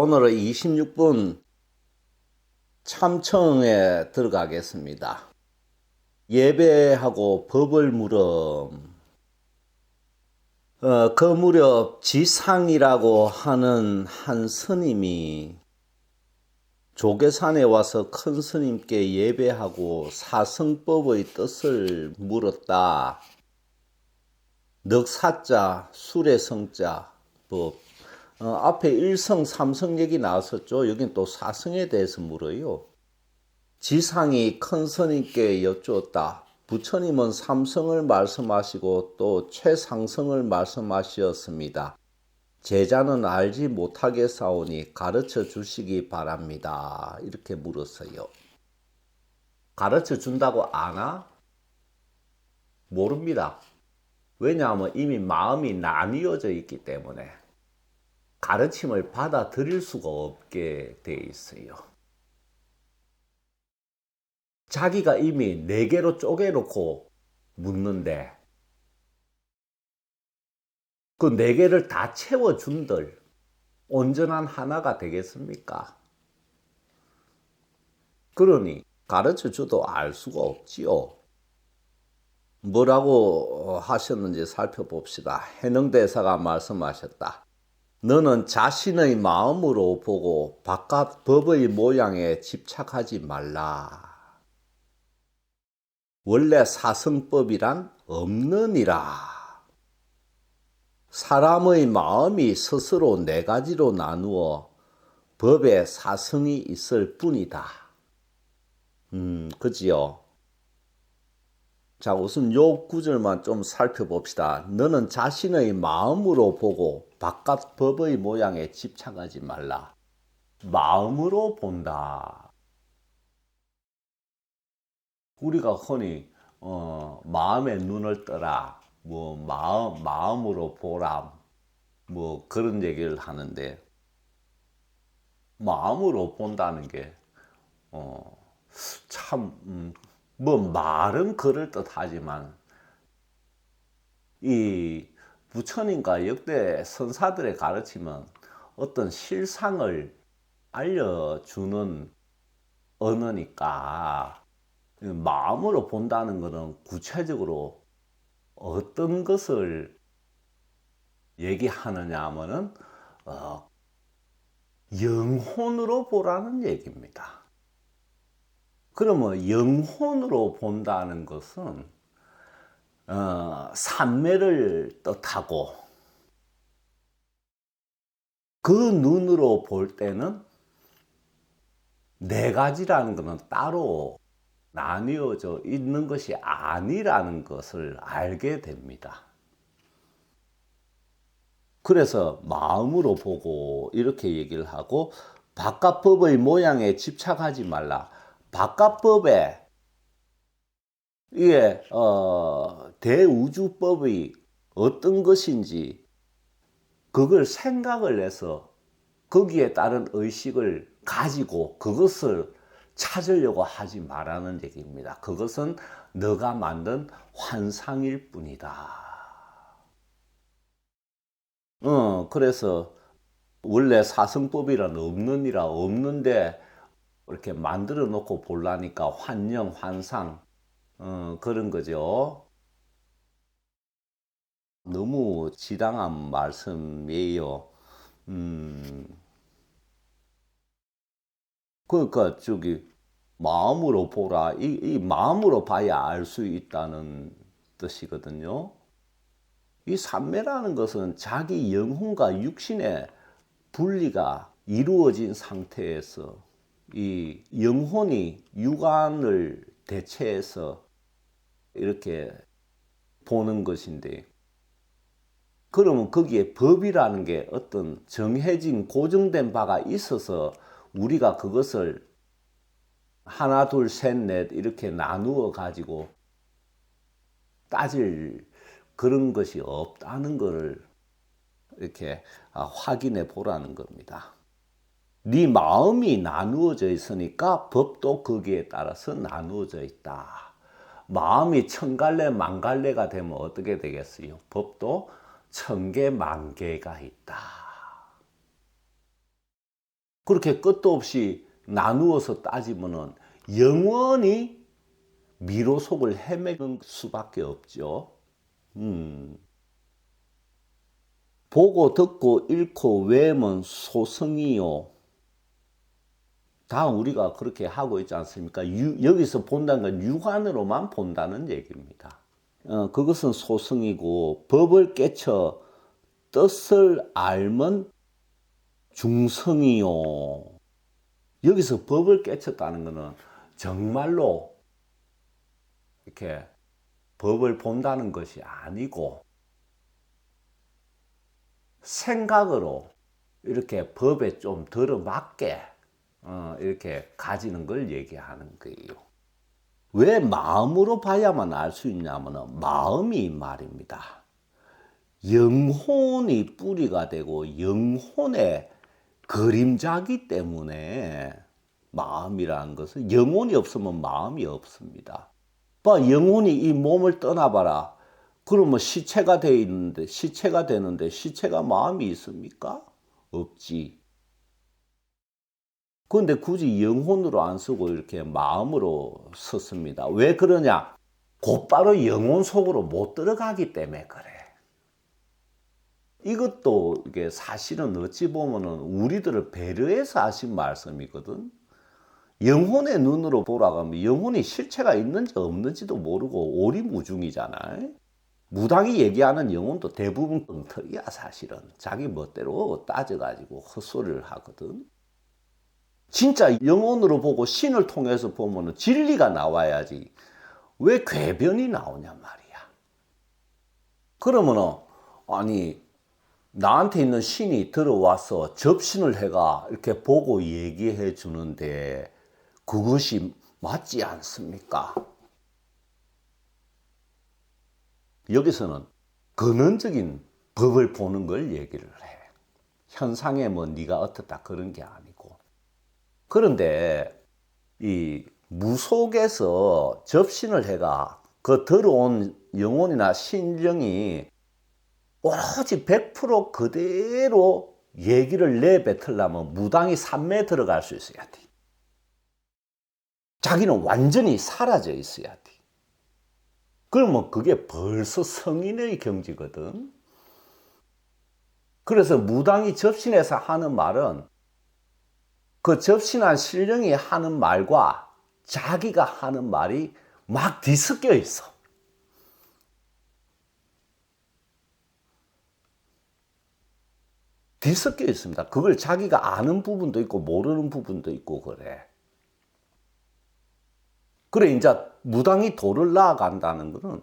오늘은 26분 참청에 들어가겠습니다. 예배하고 법을 물음. 그 무렵 지상이라고 하는 한 스님이 조계산에 와서 큰 스님께 예배하고 사성법의 뜻을 물었다. 넉사자, 수레성자, 법. 앞에 1성, 3성 얘기 나왔었죠. 여긴 또 4성에 대해서 물어요. 지상이 큰 스님께 여쭈었다. 부처님은 3성을 말씀하시고 또 최상성을 말씀하셨습니다. 제자는 알지 못하겠사오니 가르쳐 주시기 바랍니다. 이렇게 물었어요. 가르쳐 준다고 아나? 모릅니다. 왜냐하면 이미 마음이 나뉘어져 있기 때문에 가르침을 받아들일 수가 없게 돼 있어요. 자기가 이미 4개로 쪼개놓고 묻는데 그 4개를 다 채워준들 온전한 하나가 되겠습니까? 그러니 가르쳐줘도 알 수가 없지요. 뭐라고 하셨는지 살펴봅시다. 해능대사가 말씀하셨다. 너는 자신의 마음으로 보고 바깥 법의 모양에 집착하지 말라. 원래 사성법이란 없느니라. 사람의 마음이 스스로 4가지로 나누어 법에 사성이 있을 뿐이다. 그지요? 자, 우선 요 구절만 좀 살펴봅시다. 너는 자신의 마음으로 보고 바깥 법의 모양에 집착하지 말라. 마음으로 본다. 우리가 흔히 마음의 눈을 떠라, 뭐 마음으로 보라, 뭐 그런 얘기를 하는데 마음으로 본다는 게 참 뭐 말은 그럴 듯하지만 이 부처님과 역대 선사들의 가르침은 어떤 실상을 알려주는 언어니까 마음으로 본다는 것은 구체적으로 어떤 것을 얘기하느냐 하면은 영혼으로 보라는 얘기입니다. 그러면 영혼으로 본다는 것은 삼매를 뜻하고 그 눈으로 볼 때는 4가지라는 것은 따로 나뉘어져 있는 것이 아니라는 것을 알게 됩니다. 그래서 마음으로 보고 이렇게 얘기를 하고 바깥 법의 모양에 집착하지 말라. 바깥 법에 이게 대우주법이 어떤 것인지 그걸 생각을 해서 거기에 따른 의식을 가지고 그것을 찾으려고 하지 말라는 얘기입니다. 그것은 너가 만든 환상일 뿐이다. 그래서 원래 사성법이란 없느니라 없는데 이렇게 만들어 놓고 보려니까 환영, 환상 그런 거죠. 너무 지당한 말씀이에요. 그러니까 마음으로 보라. 이 마음으로 봐야 알 수 있다는 뜻이거든요. 이 삼매라는 것은 자기 영혼과 육신의 분리가 이루어진 상태에서 이 영혼이 육안을 대체해서 이렇게 보는 것인데, 그러면 거기에 법이라는 게 어떤 정해진 고정된 바가 있어서 우리가 그것을 하나, 둘, 셋, 넷 이렇게 나누어 가지고 따질 그런 것이 없다는 것을 이렇게 확인해 보라는 겁니다. 네 마음이 나누어져 있으니까 법도 거기에 따라서 나누어져 있다. 마음이 1000갈래 만갈래가 되면 어떻게 되겠어요? 법도 1000개 만개가 있다. 그렇게 끝도 없이 나누어서 따지면은 영원히 미로 속을 헤매는 수밖에 없죠. 보고 듣고 읽고 외면 소승이요. 다 우리가 그렇게 하고 있지 않습니까? 여기서 본다는 건 육안으로만 본다는 얘기입니다. 그것은 소승이고 법을 깨쳐 뜻을 알면 중성이요. 여기서 법을 깨쳤다는 것은 정말로 이렇게 법을 본다는 것이 아니고 생각으로 이렇게 법에 좀 들어맞게 이렇게 가지는 걸 얘기하는 거예요. 왜 마음으로 봐야만 알 수 있냐면 마음이 말입니다. 영혼이 뿌리가 되고 영혼의 그림자기 때문에 마음이라는 것은 영혼이 없으면 마음이 없습니다. 봐, 영혼이 이 몸을 떠나봐라. 그러면 시체가 돼 있는데 시체가 되는데 시체가 마음이 있습니까? 없지. 그런데 굳이 영혼으로 안 쓰고 이렇게 마음으로 썼습니다. 왜 그러냐? 곧바로 영혼 속으로 못 들어가기 때문에 그래. 이것도 이게 사실은 어찌 보면은 우리들을 배려해서 하신 말씀이거든. 영혼의 눈으로 돌아가면 영혼이 실체가 있는지 없는지도 모르고 오리무중이잖아요. 무당이 얘기하는 영혼도 대부분 엉터리야 사실은. 자기 멋대로 따져가지고 헛소리를 하거든. 진짜 영혼으로 보고 신을 통해서 보면 진리가 나와야지. 왜 궤변이 나오냐 말이야. 그러면은 아니 나한테 있는 신이 들어와서 접신을 해가 이렇게 보고 얘기해 주는데 그것이 맞지 않습니까? 여기서는 근원적인 법을 보는 걸 얘기를 해. 현상에 뭐 네가 어떻다 그런 게 아니고. 그런데 이 무속에서 접신을 해가 그 들어온 영혼이나 신령이 오로지 100% 그대로 얘기를 내뱉으려면 무당이 산매에 들어갈 수 있어야 돼. 자기는 완전히 사라져 있어야 돼. 그러면 그게 벌써 성인의 경지거든. 그래서 무당이 접신해서 하는 말은 그 접신한 신령이 하는 말과 자기가 하는 말이 막 뒤섞여 있어. 뒤섞여 있습니다. 그걸 자기가 아는 부분도 있고 모르는 부분도 있고 그래. 그래 이제 무당이 도를 나아간다는 것은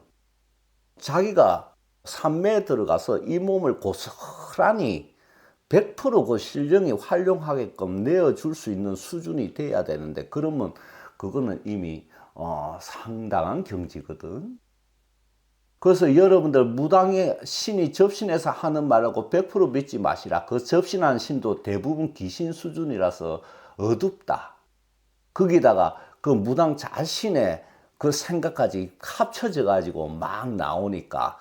자기가 산매에 들어가서 이 몸을 고스란히 100%그 신령이 활용하게끔 내어줄 수 있는 수준이 돼야 되는데 그러면 그거는 이미 상당한 경지거든. 그래서 여러분들 무당의 신이 접신해서 하는 말하고 100% 믿지 마시라. 그 접신한 신도 대부분 귀신 수준이라서 어둡다. 거기다가 그 무당 자신의 그 생각까지 합쳐져 가지고 막 나오니까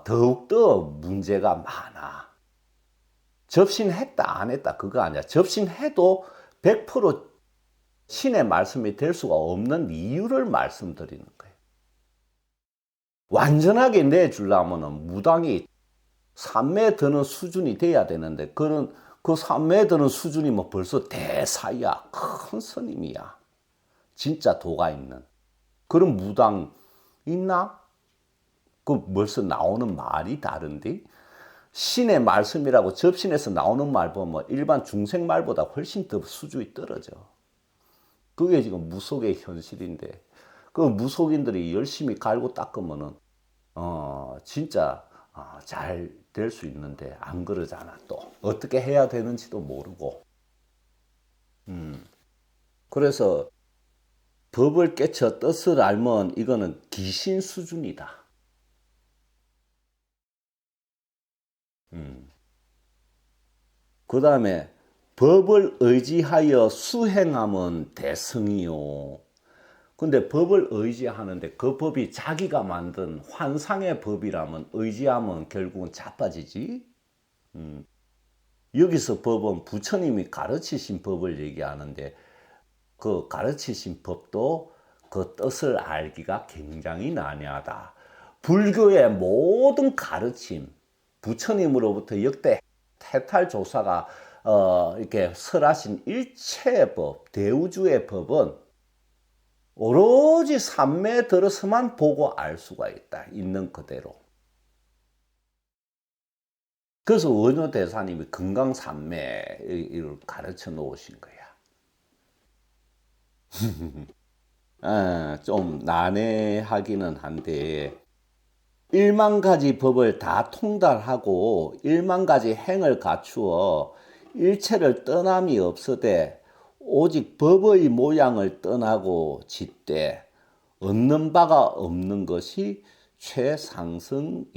더욱더 문제가 많아. 접신했다 안 했다 그거 아니야. 접신해도 100% 신의 말씀이 될 수가 없는 이유를 말씀드리는 거예요. 완전하게 내주려면 무당이 산매에 드는 수준이 돼야 되는데 그 산매에 드는 수준이 뭐 벌써 대사야. 큰 스님이야. 진짜 도가 있는. 그런 무당 있나? 그 벌써 나오는 말이 다른데? 신의 말씀이라고 접신해서 나오는 말 보면 일반 중생 말보다 훨씬 더 수준이 떨어져. 그게 지금 무속의 현실인데 그 무속인들이 열심히 갈고 닦으면은 진짜 잘 될 수 있는데 안 그러잖아. 또 어떻게 해야 되는지도 모르고. 그래서 법을 깨쳐 뜻을 알면 이거는 귀신 수준이다. 그 다음에 법을 의지하여 수행하면 대승이요. 근데 법을 의지하는데 그 법이 자기가 만든 환상의 법이라면 의지하면 결국은 자빠지지. 여기서 법은 부처님이 가르치신 법을 얘기하는데 그 가르치신 법도 그 뜻을 알기가 굉장히 난해하다. 불교의 모든 가르침, 부처님으로부터 역대 태탈조사가 이렇게 설하신 일체의 법, 대우주의 법은 오로지 삼매에 들어서만 보고 알 수가 있다. 있는 그대로. 그래서 원효 대사님이 금강삼매를 가르쳐 놓으신 거야. 좀 난해하기는 한데 1만 가지 법을 다 통달하고 1만 가지 행을 갖추어 일체를 떠남이 없으되 오직 법의 모양을 떠나고 짓되 얻는 바가 없는 것이 최상승이니라.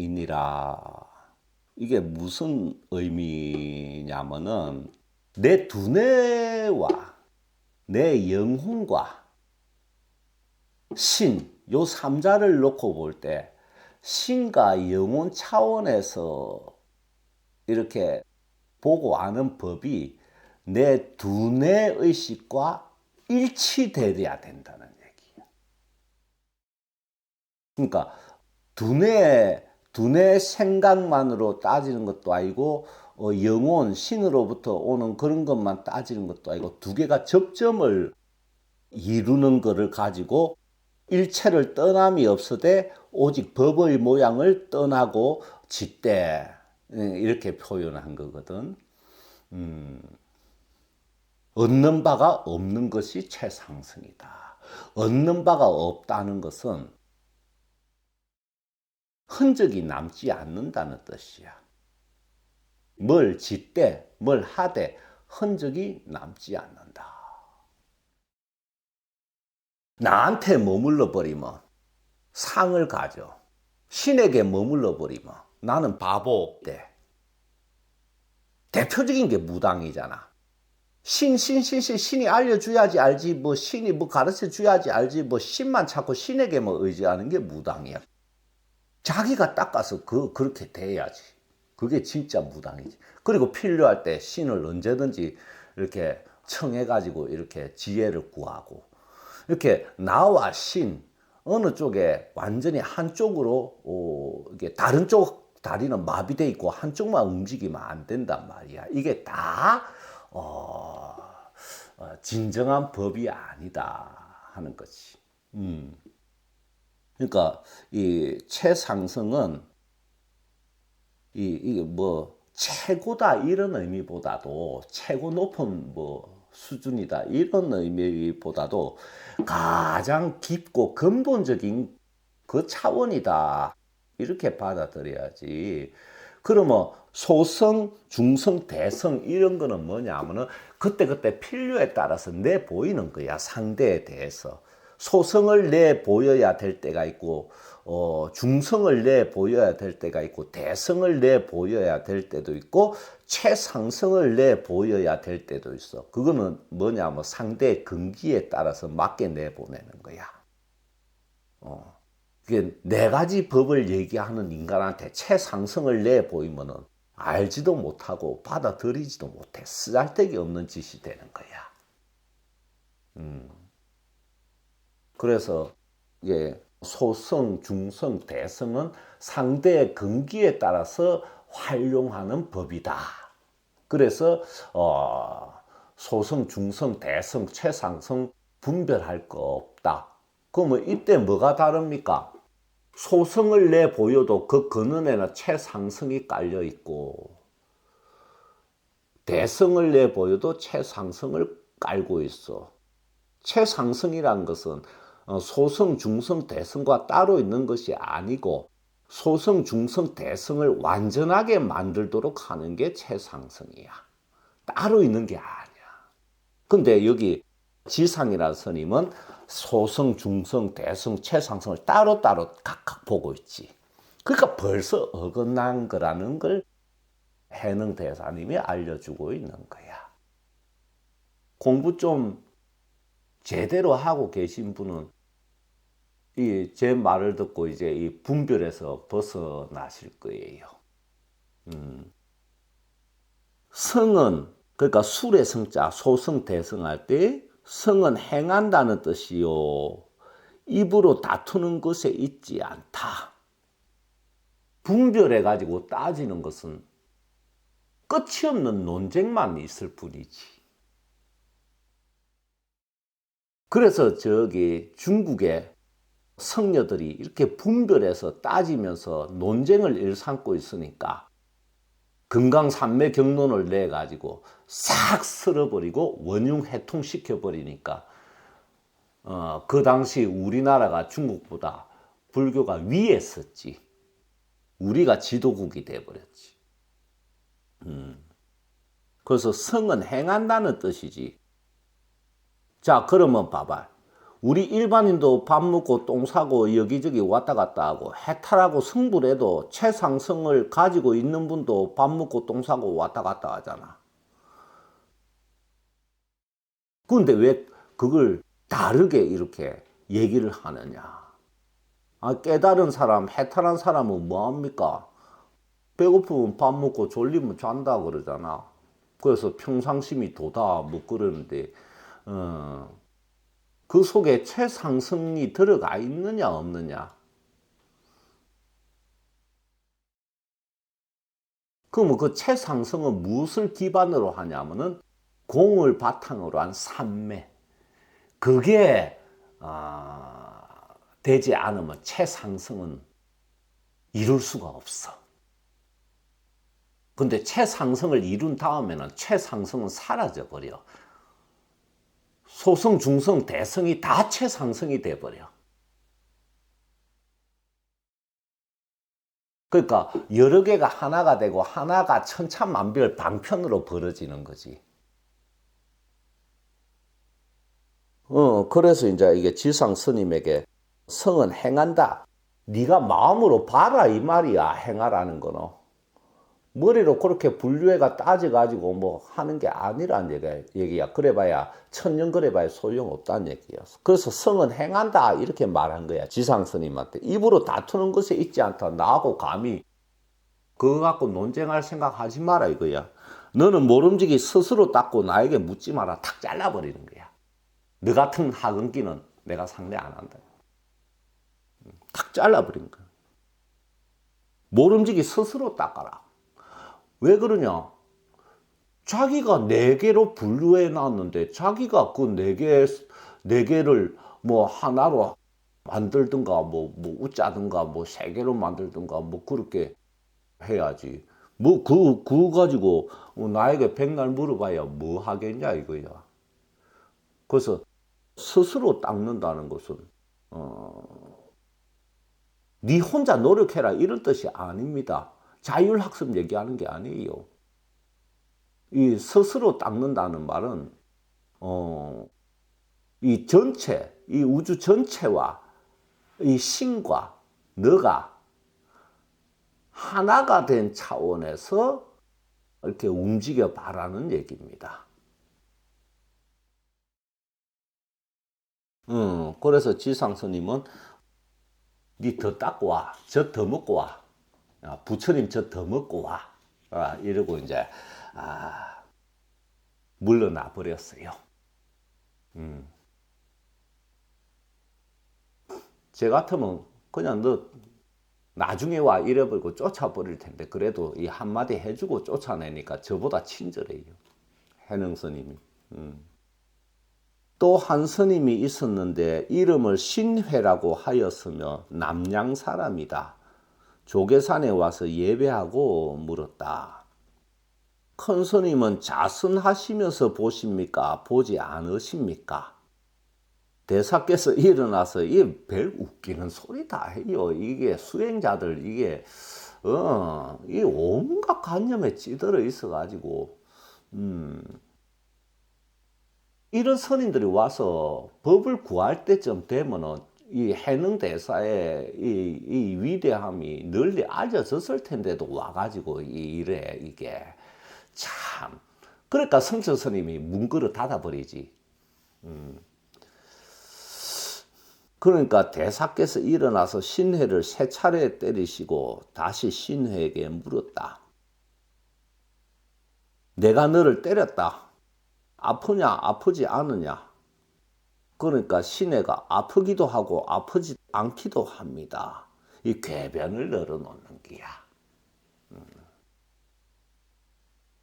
이게 무슨 의미냐면은 내 두뇌와 내 영혼과 신, 요 삼자를 놓고 볼 때 신과 영혼 차원에서 이렇게 보고 아는 법이 내 두뇌 의식과 일치되어야 된다는 얘기예요. 그러니까 두뇌 생각만으로 따지는 것도 아니고 영혼, 신으로부터 오는 그런 것만 따지는 것도 아니고 두 개가 접점을 이루는 것을 가지고 일체를 떠남이 없으되 오직 법의 모양을 떠나고 짓되 이렇게 표현한 거거든. 얻는 바가 없는 것이 최상승이다. 얻는 바가 없다는 것은 흔적이 남지 않는다는 뜻이야. 뭘 짓되 뭘 하되 흔적이 남지 않는다. 나한테 머물러 버리면 상을 가져. 신에게 머물러 버리면 나는 바보 돼. 대표적인 게 무당이잖아. 신이 알려줘야지 알지, 뭐 신이 뭐 가르쳐 줘야지 알지, 뭐 신만 찾고 신에게 뭐 의지하는 게 무당이야. 자기가 닦아서 그렇게 돼야지. 그게 진짜 무당이지. 그리고 필요할 때 신을 언제든지 이렇게 청해가지고 이렇게 지혜를 구하고. 이렇게 나와 신, 어느 쪽에 완전히 한쪽으로, 이게 다른 쪽 다리는 마비돼 있고 한쪽만 움직이면 안 된단 말이야. 이게 다, 진정한 법이 아니다 하는 거지. 그러니까 이 최상승은 이게 뭐 최고다 이런 의미보다도 최고 높은 뭐 수준이다 이런 의미보다도 가장 깊고 근본적인 그 차원이다 이렇게 받아들여야지. 그러면 소성, 중성, 대성 이런 거는 뭐냐 하면은 그때그때 필요에 따라서 내 보이는 거야. 상대에 대해서. 소성을 내 보여야 될 때가 있고 중성을 내 보여야 될 때가 있고 대성을 내 보여야 될 때도 있고 최상성을 내 보여야 될 때도 있어. 그거는 뭐냐면 상대의 근기에 따라서 맞게 내보내는 거야. 그게 네 가지 법을 얘기하는 인간한테 최상성을 내 보이면은 알지도 못하고 받아들이지도 못해. 쓰잘데기 없는 짓이 되는 거야. 그래서 이게 소성, 중성, 대성은 상대의 근기에 따라서 활용하는 법이다. 그래서 소성, 중성, 대성, 최상성 분별할 거 없다. 그러면 이때 뭐가 다릅니까? 소성을 내 보여도 그 근원에는 최상성이 깔려 있고 대성을 내 보여도 최상성을 깔고 있어. 최상성이란 것은 소성, 중성, 대성과 따로 있는 것이 아니고 소성, 중성, 대성을 완전하게 만들도록 하는 게 최상성이야. 따로 있는 게 아니야. 근데 여기 지상이라는 스님은 소성, 중성, 대성, 최상성을 따로따로 각각 보고 있지. 그러니까 벌써 어긋난 거라는 걸 해능 대사님이 알려주고 있는 거야. 공부 좀 제대로 하고 계신 분은 이 제 말을 듣고 이제 이 분별에서 벗어나실 거예요. 성은 그러니까 술의 성자 소성 대성할 때 성은 행한다는 뜻이요. 입으로 다투는 것에 있지 않다. 분별해 가지고 따지는 것은 끝이 없는 논쟁만 있을 뿐이지. 그래서 저기 중국의 성녀들이 이렇게 분별해서 따지면서 논쟁을 일삼고 있으니까 금강산매경론을 내 가지고 싹 쓸어버리고 원흉회통시켜 버리니까 그 당시 우리나라가 중국보다 불교가 위에 섰지. 우리가 지도국이 돼버렸지. 그래서 성은 행한다는 뜻이지. 자, 그러면 봐봐. 우리 일반인도 밥 먹고 똥 싸고 여기저기 왔다 갔다 하고 해탈하고 승불해도 최상승을 가지고 있는 분도 밥 먹고 똥 싸고 왔다 갔다 하잖아. 그런데 왜 그걸 다르게 이렇게 얘기를 하느냐. 깨달은 사람, 해탈한 사람은 뭐합니까? 배고프면 밥 먹고 졸리면 잔다 그러잖아. 그래서 평상심이 도다 뭐 그러는데 그 속에 최상승이 들어가 있느냐 없느냐. 그러면 그 최상승은 무엇을 기반으로 하냐면은 공을 바탕으로 한 삼매. 그게 되지 않으면 최상승은 이룰 수가 없어. 근데 최상승을 이룬 다음에는 최상승은 사라져 버려. 소승, 중승, 대승이 다 최상승이 돼 버려. 그러니까 여러 개가 하나가 되고 하나가 천차만별 방편으로 벌어지는 거지. 그래서 이제 이게 지상 스님에게 성은 행한다. 네가 마음으로 봐라 이 말이야. 행하라는 거는. 머리로 그렇게 분류해가 따져가지고 뭐 하는 게 아니란 얘기야. 그래봐야 천년 그래봐야 소용없다는 얘기였어. 그래서 성은 행한다 이렇게 말한 거야. 지상 스님한테. 입으로 다투는 것에 있지 않다. 나하고 감히 그거 갖고 논쟁할 생각 하지 마라 이거야. 너는 모름지기 스스로 닦고 나에게 묻지 마라. 탁 잘라버리는 거야. 너 같은 하근기는 내가 상대 안 한다. 탁 잘라버린 거야. 모름지기 스스로 닦아라. 왜 그러냐? 자기가 네 개로 분류해 놨는데 자기가 그 네 개를 뭐 하나로 만들든가 뭐 웃자든가 뭐 세 개로 만들든가 뭐 그렇게 해야지. 뭐 그거 가지고 나에게 백날 물어봐야 뭐 하겠냐 이거야. 그래서 스스로 닦는다는 것은 네 혼자 노력해라 이런 뜻이 아닙니다. 자율학습 얘기하는 게 아니에요. 이 스스로 닦는다는 말은 이 전체, 이 우주 전체와 이 신과 너가 하나가 된 차원에서 이렇게 움직여 봐라는 얘기입니다. 그래서 지상스님은 니 더 닦고 와, 저 더 먹고 와, 부처님 저 더 먹고 와, 이러고 이제 물러나 버렸어요. 제 같으면 그냥 너 나중에 와 이래버리고 쫓아버릴 텐데 그래도 이 한마디 해주고 쫓아내니까 저보다 친절해요. 해능 스님이. 또 한 스님이 있었는데 이름을 신회라고 하였으며 남양 사람이다. 조계산에 와서 예배하고 물었다. 큰 스님은 자선하시면서 보십니까? 보지 않으십니까? 대사께서 일어나서 이 별 웃기는 소리 다 해요. 이게 수행자들 이게 이 온갖 관념에 찌들어 있어가지고 이런 스님들이 와서 법을 구할 때쯤 되면은 이 해능 대사의 이 위대함이 널리 알려졌을 텐데도 와가지고 이래 이게 참 그러니까 성철 스님이 문그릇 닫아버리지. 그러니까 대사께서 일어나서 신회를 세 차례 때리시고 다시 신회에게 물었다. 내가 너를 때렸다. 아프냐, 아프지 않으냐. 그러니까 시내가 아프기도 하고 아프지 않기도 합니다. 이 궤변을 늘어놓는 기야.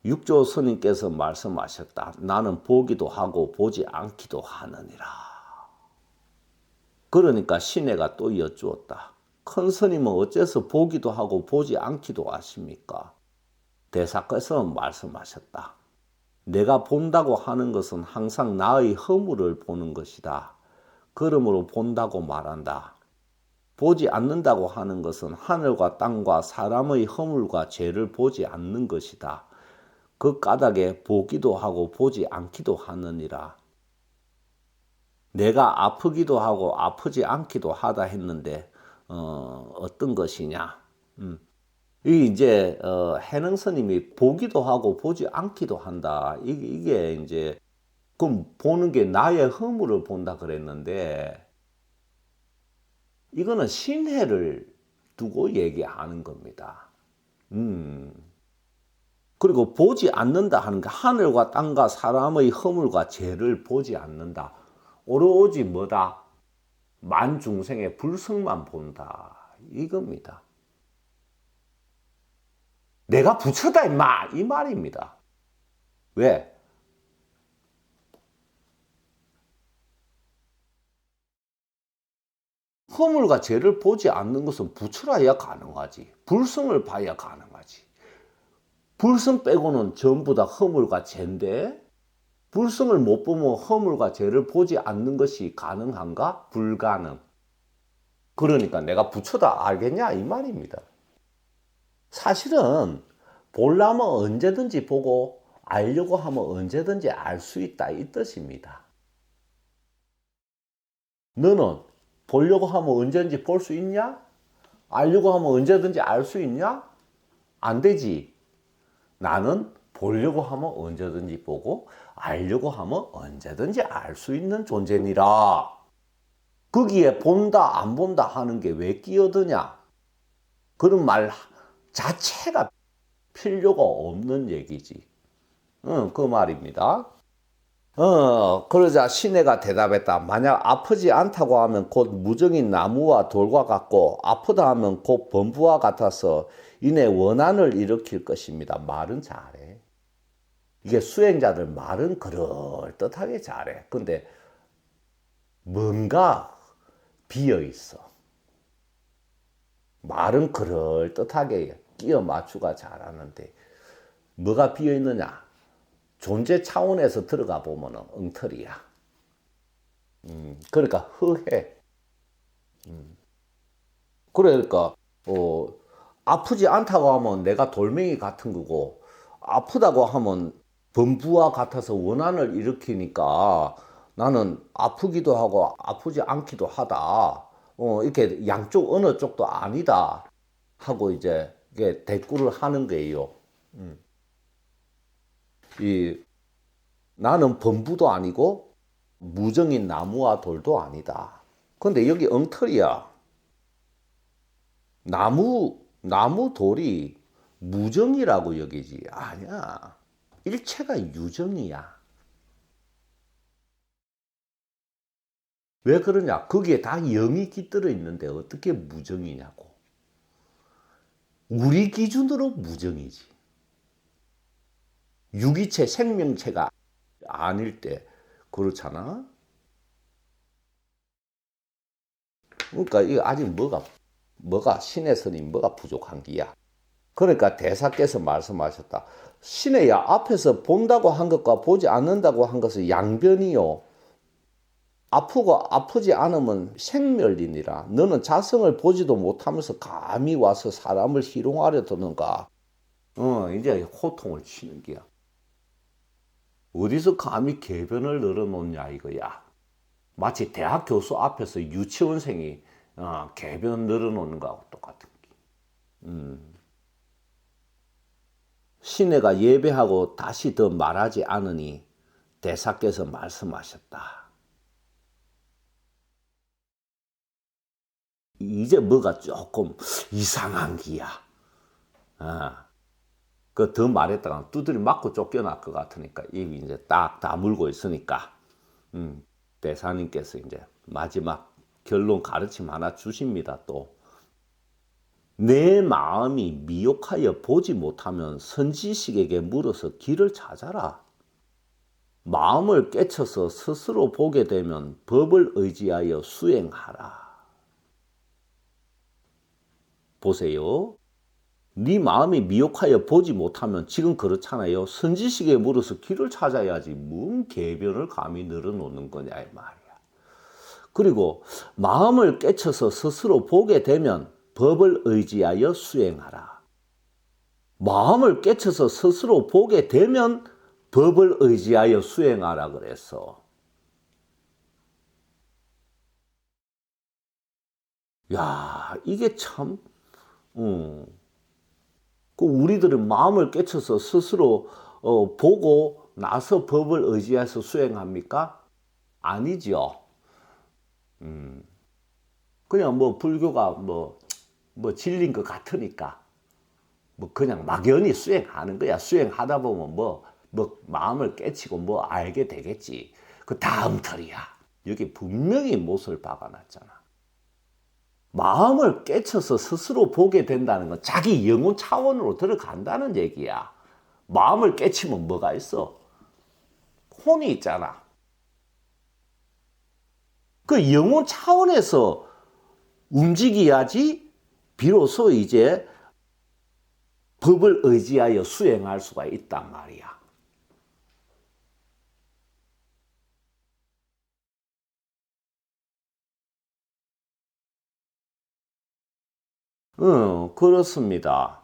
육조 스님께서 말씀하셨다. 나는 보기도 하고 보지 않기도 하느니라. 그러니까 시내가 또 여쭈었다. 큰 스님은 어째서 보기도 하고 보지 않기도 하십니까? 대사께서 말씀하셨다. 내가 본다고 하는 것은 항상 나의 허물을 보는 것이다. 그러므로 본다고 말한다. 보지 않는다고 하는 것은 하늘과 땅과 사람의 허물과 죄를 보지 않는 것이다. 그 까닭에 보기도 하고 보지 않기도 하느니라. 내가 아프기도 하고 아프지 않기도 하다 했는데 어떤 것이냐? 이 이제 해능 스님이 보기도 하고 보지 않기도 한다. 이게 이제 그럼 보는 게 나의 허물을 본다 그랬는데 이거는 신해를 두고 얘기하는 겁니다. 그리고 보지 않는다 하는 게 하늘과 땅과 사람의 허물과 죄를 보지 않는다. 오로지 뭐다? 만중생의 불성만 본다. 이겁니다. 내가 부처다 임마 이 말입니다. 왜? 허물과 죄를 보지 않는 것은 부처라야 가능하지. 불성을 봐야 가능하지. 불성 빼고는 전부 다 허물과 죄인데 불성을 못 보면 허물과 죄를 보지 않는 것이 가능한가? 불가능. 그러니까 내가 부처다 알겠냐 이 말입니다. 사실은 보려면 언제든지 보고 알려고 하면 언제든지 알 수 있다 이 뜻입니다. 너는 보려고 하면 언제든지 볼 수 있냐? 알려고 하면 언제든지 알 수 있냐? 안 되지. 나는 보려고 하면 언제든지 보고 알려고 하면 언제든지 알 수 있는 존재니라. 거기에 본다 안 본다 하는 게 왜 끼어드냐? 그런 말 자체가 필요가 없는 얘기지. 그 말입니다. 그러자 시내가 대답했다. 만약 아프지 않다고 하면 곧 무정인 나무와 돌과 같고 아프다 하면 곧 범부와 같아서 이내 원한을 일으킬 것입니다. 말은 잘해. 이게 수행자들 말은 그럴듯하게 잘해. 근데 뭔가 비어 있어. 말은 그럴듯하게 끼어 맞추가 잘하는데 뭐가 비어 있느냐? 존재 차원에서 들어가 보면 엉터리야. 그러니까 허해. 그러니까 아프지 않다고 하면 내가 돌멩이 같은 거고 아프다고 하면 범부와 같아서 원한을 일으키니까 나는 아프기도 하고 아프지 않기도 하다. 이렇게 양쪽 어느 쪽도 아니다 하고 이제 이게 대꾸를 하는 거예요. 나는 범부도 아니고 무정인 나무와 돌도 아니다. 근데 여기 엉터리야. 나무 돌이 무정이라고 여기지. 아니야. 일체가 유정이야. 왜 그러냐? 거기에 다 영이 깃들어 있는데 어떻게 무정이냐고. 우리 기준으로 무정이지. 유기체, 생명체가 아닐 때 그렇잖아. 그러니까 이거 아직 뭐가 신의 스님 뭐가 부족한 기야. 그러니까 대사께서 말씀하셨다. 신의야 앞에서 본다고 한 것과 보지 않는다고 한 것은 양변이요. 아프고 아프지 않으면 생멸이니라. 너는 자성을 보지도 못하면서 감히 와서 사람을 희롱하려 드는가. 이제 호통을 치는 기야. 어디서 감히 궤변을 늘어놓냐 이거야. 마치 대학 교수 앞에서 유치원생이 궤변 늘어놓는 거하고 똑같은 게. 시내가 예배하고 다시 더 말하지 않으니 대사께서 말씀하셨다. 이제 뭐가 조금 이상한 기야. 그 더 말했다가 두드려 맞고 쫓겨날 것 같으니까 입이 이제 딱 다물고 있으니까 대사님께서 이제 마지막 결론 가르침 하나 주십니다. 또 내 마음이 미혹하여 보지 못하면 선지식에게 물어서 길을 찾아라. 마음을 깨쳐서 스스로 보게 되면 법을 의지하여 수행하라. 보세요. 네 마음이 미혹하여 보지 못하면 지금 그렇잖아요. 선지식에 물어서 길을 찾아야지. 뭔 개변을 감히 늘어놓는 거냐 이 말이야. 그리고 마음을 깨쳐서 스스로 보게 되면 법을 의지하여 수행하라. 마음을 깨쳐서 스스로 보게 되면 법을 의지하여 수행하라 그랬어. 야, 이게 참, 그 우리들은 마음을 깨쳐서 스스로 보고 나서 법을 의지해서 수행합니까? 아니죠. 그냥 뭐 불교가 뭐 진리인 것 같으니까 뭐 그냥 막연히 수행하는 거야. 수행하다 보면 뭐 마음을 깨치고 뭐 알게 되겠지. 그 다음 털이야. 여기 분명히 못을 박아놨잖아. 마음을 깨쳐서 스스로 보게 된다는 건 자기 영혼 차원으로 들어간다는 얘기야. 마음을 깨치면 뭐가 있어? 혼이 있잖아. 그 영혼 차원에서 움직여야지 비로소 이제 법을 의지하여 수행할 수가 있단 말이야. 그렇습니다.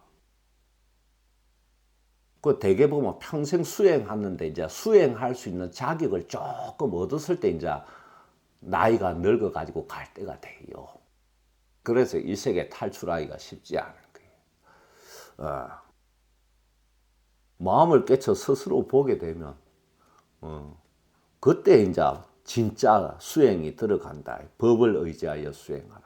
그 대개 보면 평생 수행하는데 이제 수행할 수 있는 자격을 조금 얻었을 때 이제 나이가 늙어가지고 갈 때가 돼요. 그래서 이 세계 탈출하기가 쉽지 않은 거예요. 마음을 깨쳐 스스로 보게 되면 그때 이제 진짜 수행이 들어간다. 법을 의지하여 수행하라.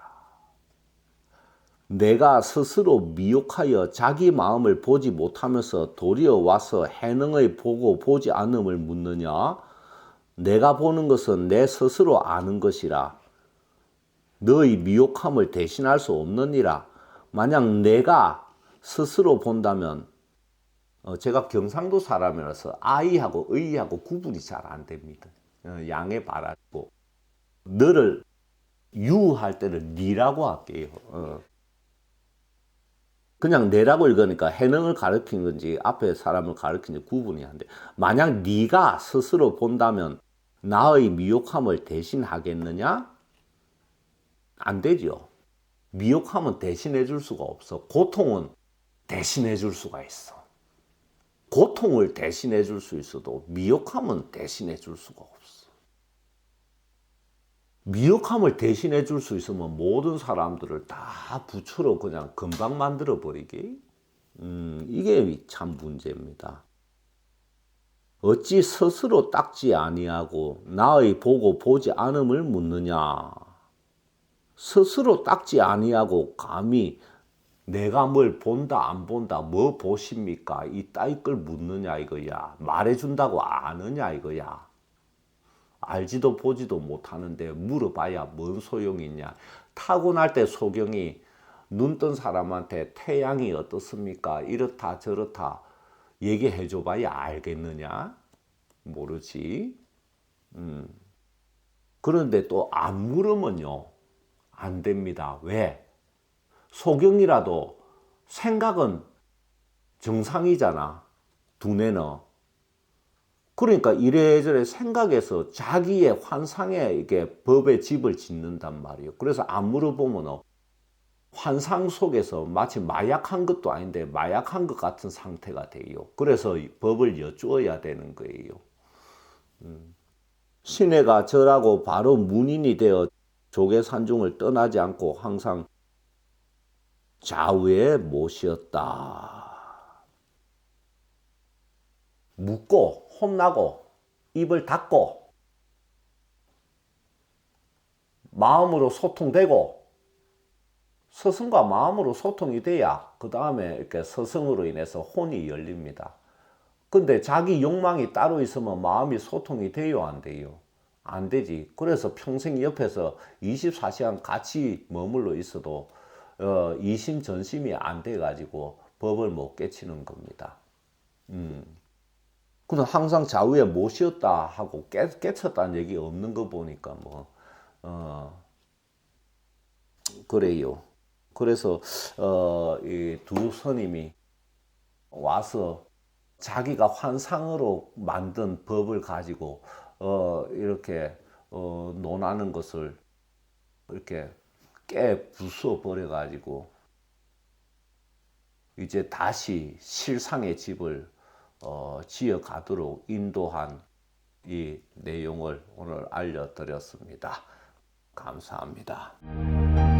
내가 스스로 미혹하여 자기 마음을 보지 못하면서 도리어 와서 해능의 보고 보지 않음을 묻느냐? 내가 보는 것은 내 스스로 아는 것이라. 너의 미혹함을 대신할 수 없느니라. 만약 내가 스스로 본다면 제가 경상도 사람이라서 아이하고 의하고 구분이 잘 안 됩니다. 양해 바라고 너를 유할 때는 니라고 할게요. 그냥 내라고 읽으니까 해능을 가르친 건지 앞에 사람을 가르친지 구분이 안 돼. 만약 네가 스스로 본다면 나의 미혹함을 대신하겠느냐? 안 되죠. 미혹함은 대신해 줄 수가 없어. 고통은 대신해 줄 수가 있어. 고통을 대신해 줄 수 있어도 미혹함은 대신해 줄 수가 없어. 미혹함을 대신해 줄 수 있으면 모든 사람들을 다 부처로 그냥 금방 만들어 버리기. 이게 참 문제입니다. 어찌 스스로 닦지 아니하고 나의 보고 보지 않음을 묻느냐. 스스로 닦지 아니하고 감히 내가 뭘 본다 안 본다 뭐 보십니까 이 따위 걸 묻느냐 이거야. 말해준다고 아느냐 이거야. 알지도 보지도 못하는데 물어봐야 뭔 소용이 있냐. 타고날 때 소경이 눈 뜬 사람한테 태양이 어떻습니까? 이렇다 저렇다 얘기해 줘봐야 알겠느냐? 모르지. 그런데 또 안 물으면요. 안 됩니다. 왜? 소경이라도 생각은 정상이잖아. 두뇌는. 그러니까 이래저래 생각해서 자기의 환상에 이게 법의 집을 짓는단 말이에요. 그래서 안 물어보면 환상 속에서 마치 마약한 것도 아닌데 마약한 것 같은 상태가 돼요. 그래서 법을 여쭈어야 되는 거예요. 신해가 절하고 바로 문인이 되어 조계산중을 떠나지 않고 항상 좌우에 모시었다. 묻고 혼나고 입을 닫고 마음으로 소통되고 스승과 마음으로 소통이 돼야 그 다음에 이렇게 스승으로 인해서 혼이 열립니다. 근데 자기 욕망이 따로 있으면 마음이 소통이 돼요, 안 돼요? 안 되지. 그래서 평생 옆에서 24시간 같이 머물러 있어도 이심전심이 안 돼가지고 법을 못 깨치는 겁니다. 그는 항상 좌우에 못 쉬었다 하고 깨쳤다는 얘기 없는 거 보니까 뭐 그래요. 그래서 이 두 스님이 와서 자기가 환상으로 만든 법을 가지고 이렇게 논하는 것을 이렇게 깨 부숴 버려 가지고 이제 다시 실상의 집을 지어 가도록 인도한 이 내용을 오늘 알려드렸습니다. 감사합니다.